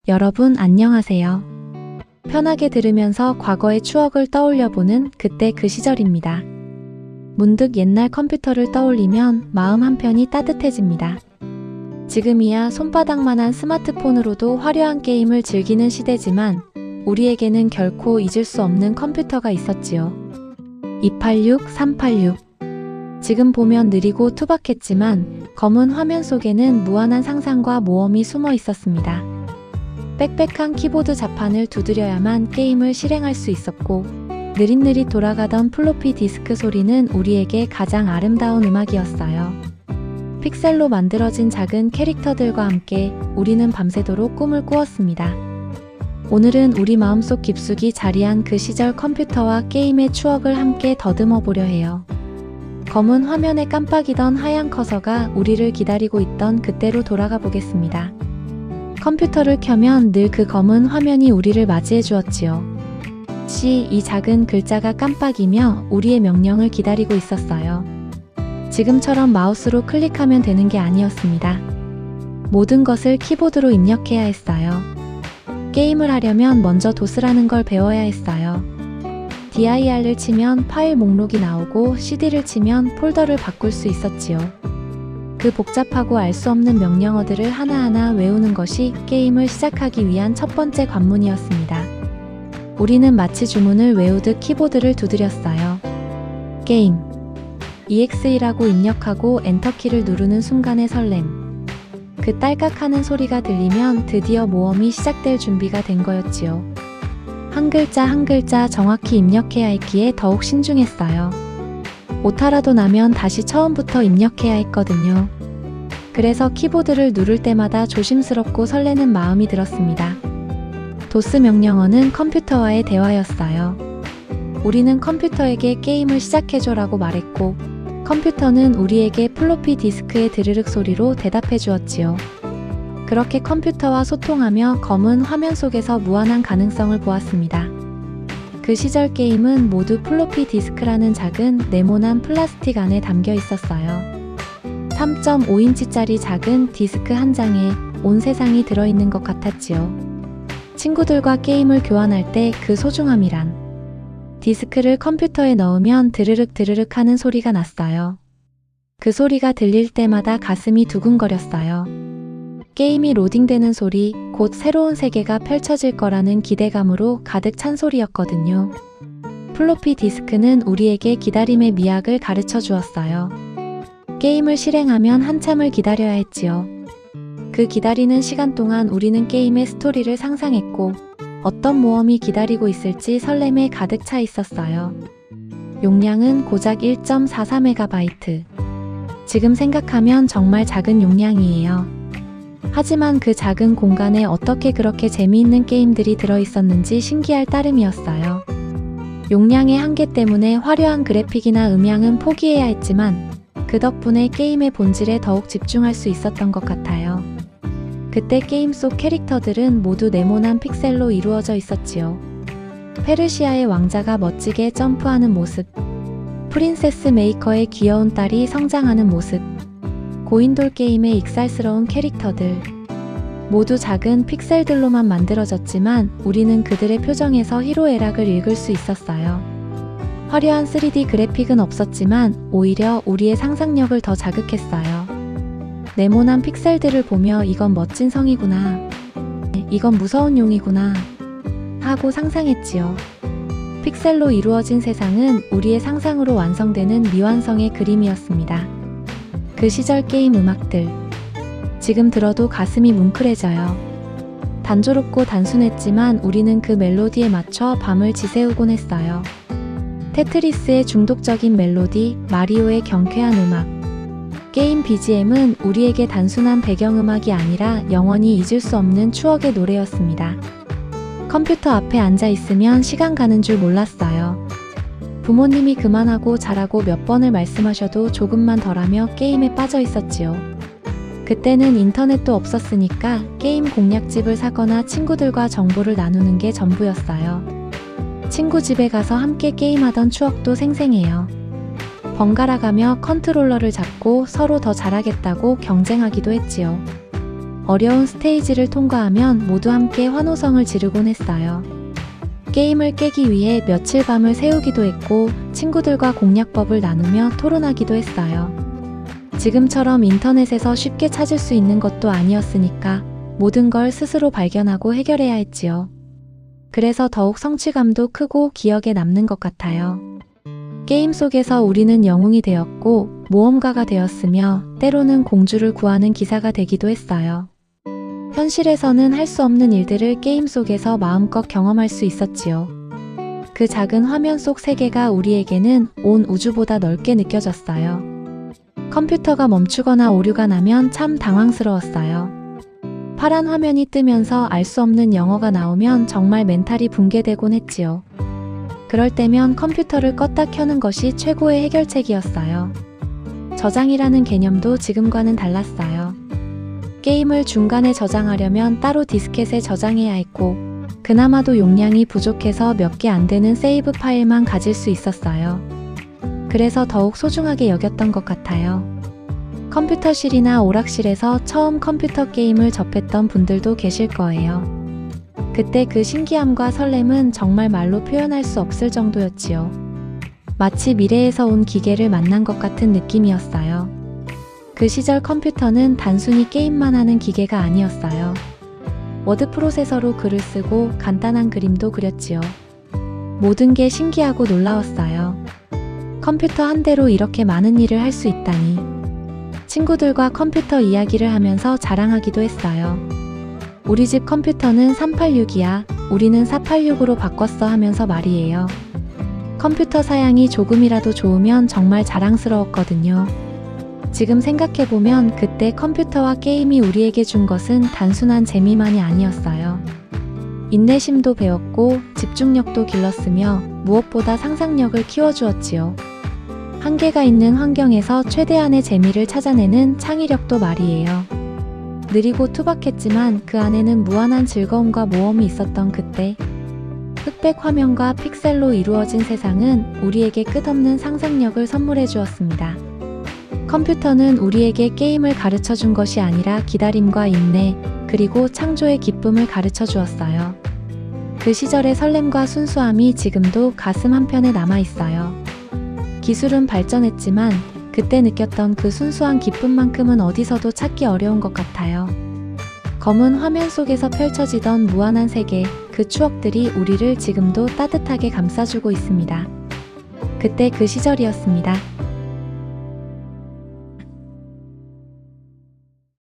여러분 안녕하세요. 편하게 들으면서 과거의 추억을 떠올려보는 그때 그 시절입니다. 문득 옛날 컴퓨터를 떠올리면 마음 한편이 따뜻해집니다. 지금이야 손바닥만한 스마트폰으로도 화려한 게임을 즐기는 시대지만 우리에게는 결코 잊을 수 없는 컴퓨터가 있었지요. 286, 386. 지금 보면 느리고 투박했지만 검은 화면 속에는 무한한 상상과 모험이 숨어 있었습니다. 빽빽한 키보드 자판을 두드려야만 게임을 실행할 수 있었고 느릿느릿 돌아가던 플로피 디스크 소리는 우리에게 가장 아름다운 음악이었어요. 픽셀로 만들어진 작은 캐릭터들과 함께 우리는 밤새도록 꿈을 꾸었습니다. 오늘은 우리 마음속 깊숙이 자리한 그 시절 컴퓨터와 게임의 추억을 함께 더듬어 보려 해요. 검은 화면에 깜빡이던 하얀 커서가 우리를 기다리고 있던 그때로 돌아가 보겠습니다. 컴퓨터를 켜면 늘 그 검은 화면이 우리를 맞이해 주었지요. 이 작은 글자가 깜빡이며 우리의 명령을 기다리고 있었어요. 지금처럼 마우스로 클릭하면 되는 게 아니었습니다. 모든 것을 키보드로 입력해야 했어요. 게임을 하려면 먼저 도스라는 걸 배워야 했어요. dir을 치면 파일 목록이 나오고 cd를 치면 폴더를 바꿀 수 있었지요. 그 복잡하고 알 수 없는 명령어들을 하나하나 외우는 것이 게임을 시작하기 위한 첫 번째 관문이었습니다. 우리는 마치 주문을 외우듯 키보드를 두드렸어요. 게임 EXE라고 입력하고 엔터키를 누르는 순간의 설렘. 그 딸깍하는 소리가 들리면 드디어 모험이 시작될 준비가 된 거였지요. 한 글자 한 글자 정확히 입력해야 했기에 더욱 신중했어요. 오타라도 나면 다시 처음부터 입력해야 했거든요. 그래서 키보드를 누를 때마다 조심스럽고 설레는 마음이 들었습니다. 도스 명령어는 컴퓨터와의 대화였어요. 우리는 컴퓨터에게 게임을 시작해줘라고 말했고 컴퓨터는 우리에게 플로피 디스크의 드르륵 소리로 대답해 주었지요. 그렇게 컴퓨터와 소통하며 검은 화면 속에서 무한한 가능성을 보았습니다. 그 시절 게임은 모두 플로피 디스크라는 작은 네모난 플라스틱 안에 담겨 있었어요. 3.5인치짜리 작은 디스크 한 장에 온 세상이 들어있는 것 같았지요. 친구들과 게임을 교환할 때 그 소중함이란. 디스크를 컴퓨터에 넣으면 드르륵 드르륵 하는 소리가 났어요. 그 소리가 들릴 때마다 가슴이 두근거렸어요. 게임이 로딩되는 소리, 곧 새로운 세계가 펼쳐질 거라는 기대감으로 가득 찬 소리였거든요. 플로피 디스크는 우리에게 기다림의 미학을 가르쳐 주었어요. 게임을 실행하면 한참을 기다려야 했지요. 그 기다리는 시간 동안 우리는 게임의 스토리를 상상했고 어떤 모험이 기다리고 있을지 설렘에 가득 차 있었어요. 용량은 고작 1.44MB. 지금 생각하면 정말 작은 용량이에요. 하지만 그 작은 공간에 어떻게 그렇게 재미있는 게임들이 들어있었는지 신기할 따름이었어요. 용량의 한계 때문에 화려한 그래픽이나 음향은 포기해야 했지만 그 덕분에 게임의 본질에 더욱 집중할 수 있었던 것 같아요. 그때 게임 속 캐릭터들은 모두 네모난 픽셀로 이루어져 있었지요. 페르시아의 왕자가 멋지게 점프하는 모습, 프린세스 메이커의 귀여운 딸이 성장하는 모습, 고인돌 게임의 익살스러운 캐릭터들. 모두 작은 픽셀들로만 만들어졌지만 우리는 그들의 표정에서 희로애락을 읽을 수 있었어요. 화려한 3D 그래픽은 없었지만 오히려 우리의 상상력을 더 자극했어요. 네모난 픽셀들을 보며 이건 멋진 성이구나, 이건 무서운 용이구나 하고 상상했지요. 픽셀로 이루어진 세상은 우리의 상상으로 완성되는 미완성의 그림이었습니다. 그 시절 게임 음악들. 지금 들어도 가슴이 뭉클해져요. 단조롭고 단순했지만 우리는 그 멜로디에 맞춰 밤을 지새우곤 했어요. 테트리스의 중독적인 멜로디, 마리오의 경쾌한 음악. 게임 BGM은 우리에게 단순한 배경음악이 아니라 영원히 잊을 수 없는 추억의 노래였습니다. 컴퓨터 앞에 앉아 있으면 시간 가는 줄 몰랐어요. 부모님이 그만하고 자라고 몇 번을 말씀하셔도 조금만 덜 하며 게임에 빠져 있었지요. 그때는 인터넷도 없었으니까 게임 공략집을 사거나 친구들과 정보를 나누는 게 전부였어요. 친구 집에 가서 함께 게임하던 추억도 생생해요. 번갈아 가며 컨트롤러를 잡고 서로 더 잘하겠다고 경쟁하기도 했지요. 어려운 스테이지를 통과하면 모두 함께 환호성을 지르곤 했어요. 게임을 깨기 위해 며칠 밤을 새우기도 했고 친구들과 공략법을 나누며 토론하기도 했어요. 지금처럼 인터넷에서 쉽게 찾을 수 있는 것도 아니었으니까 모든 걸 스스로 발견하고 해결해야 했지요. 그래서 더욱 성취감도 크고 기억에 남는 것 같아요. 게임 속에서 우리는 영웅이 되었고 모험가가 되었으며 때로는 공주를 구하는 기사가 되기도 했어요. 현실에서는 할 수 없는 일들을 게임 속에서 마음껏 경험할 수 있었지요. 그 작은 화면 속 세계가 우리에게는 온 우주보다 넓게 느껴졌어요. 컴퓨터가 멈추거나 오류가 나면 참 당황스러웠어요. 파란 화면이 뜨면서 알 수 없는 영어가 나오면 정말 멘탈이 붕괴되곤 했지요. 그럴 때면 컴퓨터를 껐다 켜는 것이 최고의 해결책이었어요. 저장이라는 개념도 지금과는 달랐어요. 게임을 중간에 저장하려면 따로 디스켓에 저장해야 했고 그나마도 용량이 부족해서 몇 개 안 되는 세이브 파일만 가질 수 있었어요. 그래서 더욱 소중하게 여겼던 것 같아요. 컴퓨터실이나 오락실에서 처음 컴퓨터 게임을 접했던 분들도 계실 거예요. 그때 그 신기함과 설렘은 정말 말로 표현할 수 없을 정도였지요. 마치 미래에서 온 기계를 만난 것 같은 느낌이었어요. 그 시절 컴퓨터는 단순히 게임만 하는 기계가 아니었어요. 워드 프로세서로 글을 쓰고 간단한 그림도 그렸지요. 모든 게 신기하고 놀라웠어요. 컴퓨터 한 대로 이렇게 많은 일을 할 수 있다니. 친구들과 컴퓨터 이야기를 하면서 자랑하기도 했어요. 우리 집 컴퓨터는 386이야. 우리는 486으로 바꿨어 하면서 말이에요. 컴퓨터 사양이 조금이라도 좋으면 정말 자랑스러웠거든요. 지금 생각해보면 그때 컴퓨터와 게임이 우리에게 준 것은 단순한 재미만이 아니었어요. 인내심도 배웠고 집중력도 길렀으며 무엇보다 상상력을 키워주었지요. 한계가 있는 환경에서 최대한의 재미를 찾아내는 창의력도 말이에요. 느리고 투박했지만 그 안에는 무한한 즐거움과 모험이 있었던 그때. 흑백 화면과 픽셀로 이루어진 세상은 우리에게 끝없는 상상력을 선물해 주었습니다. 컴퓨터는 우리에게 게임을 가르쳐 준 것이 아니라 기다림과 인내, 그리고 창조의 기쁨을 가르쳐 주었어요. 그 시절의 설렘과 순수함이 지금도 가슴 한편에 남아 있어요. 기술은 발전했지만 그때 느꼈던 그 순수한 기쁨만큼은 어디서도 찾기 어려운 것 같아요. 검은 화면 속에서 펼쳐지던 무한한 세계, 그 추억들이 우리를 지금도 따뜻하게 감싸주고 있습니다. 그때 그 시절이었습니다.